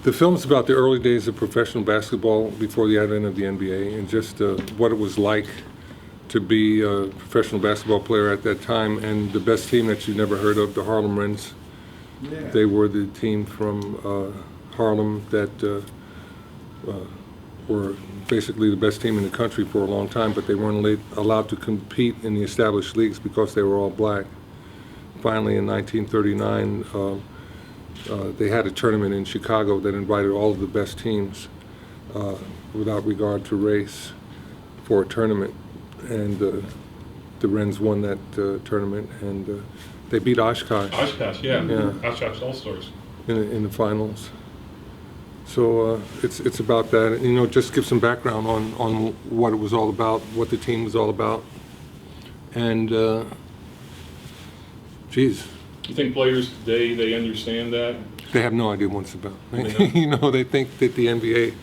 The film's about the early days of professional basketball before the advent of the NBA, and just what it was like to be a professional basketball player at that time. And the best team that you never heard of, the Harlem Wrens. Yeah. They were the team from Harlem that were basically the best team in the country for a long time, but they weren't allowed to compete in the established leagues because they were all black. Finally, in 1939, they had a tournament in Chicago that invited all of the best teams without regard to race for a tournament. And the Wrens won that tournament, and they beat Oshkosh. Oshkosh, yeah. Oshkosh All-Stars. In the finals. So it's about that. And, you know, just give some background on what it was all about, what the team was all about. And, geez. You think players today, they understand that? They have no idea what it's about. You know, they think that the NBA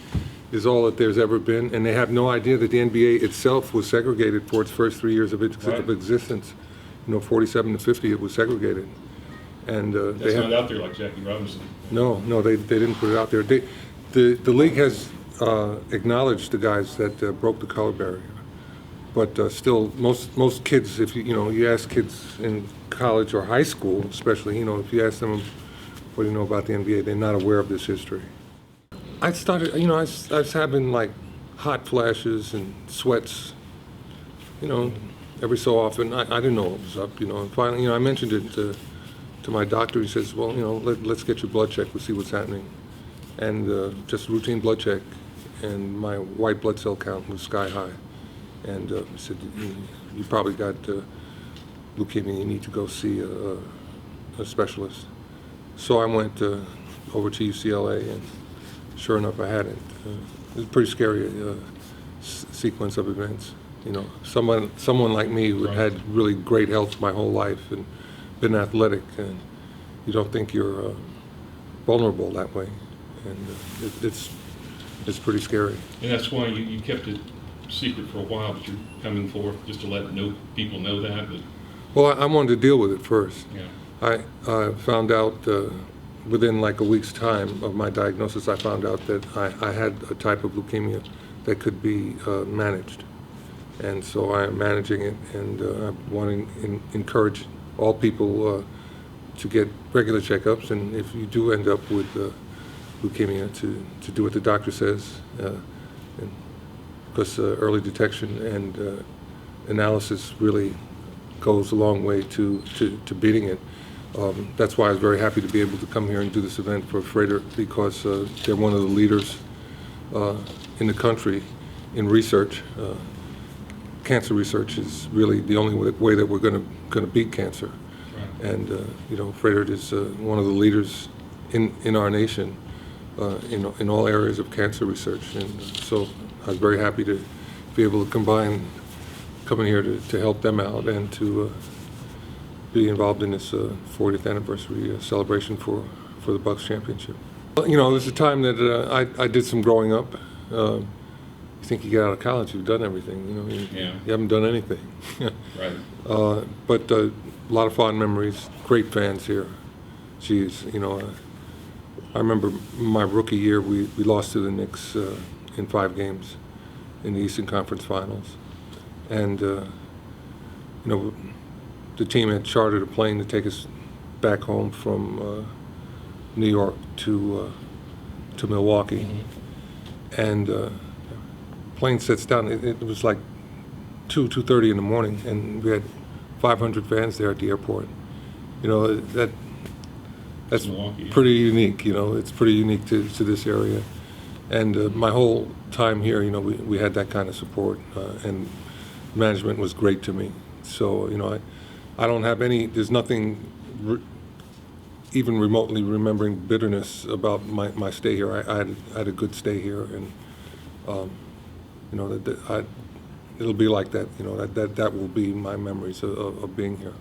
is all that there's ever been, and they have no idea that the NBA itself was segregated for its first 3 years of existence. You know, 47 to 50, it was segregated. And That's not out there like Jackie Robinson. No, they didn't put it out there. The league has acknowledged the guys that broke the color barrier, but still, most kids, if you ask kids in college or high school, especially, if you ask them what do you know about the NBA, they're not aware of this history. I started, I was having like hot flashes and sweats, every so often. I didn't know what was up, and finally, I mentioned it to my doctor. He says, well, let's get your blood checked, we'll see what's happening. And just routine blood check, and my white blood cell count was sky high. And he said, you probably got leukemia, you need to go see a specialist. So I went over to UCLA, and sure enough, I had it. It was a pretty scary sequence of events. Someone like me who had really great health my whole life and been athletic, and you don't think you're vulnerable that way, and it's pretty scary. And that's why you kept it secret for a while, but you're coming forth just to let people know that. But well, I wanted to deal with it first. yeah. I found out within like a week's time of my diagnosis, I found out that I had a type of leukemia that could be managed. And so I am managing it, and I want to encourage all people to get regular checkups, and if you do end up with leukemia, to do what the doctor says, because early detection and analysis really goes a long way to beating it. That's why I was very happy to be able to come here and do this event for Frater, because they're one of the leaders in the country in research. Cancer research is really the only way that we're going to beat cancer. Right. And Frater is one of the leaders in our nation in all areas of cancer research. And so I was very happy to be able to coming here to help them out and to be involved in this 40th anniversary celebration for the Bucks championship. Well, it was a time that I did some growing up. You think you get out of college, you've done everything. You haven't done anything. Right. But a lot of fond memories. Great fans here. Geez, I remember my rookie year, we lost to the Knicks in 5 games in the Eastern Conference Finals, and the team had chartered a plane to take us back home from New York to Milwaukee, and plane sits down. It was like 2:30 in the morning, and we had 500 fans there at the airport. That's Milwaukee, pretty unique. It's pretty unique to this area, and my whole time here, we had that kind of support, and management was great to me. So I don't have there's nothing even remotely remembering bitterness about my stay here. I had a good stay here, and it'll be like that. That will be my memories of being here.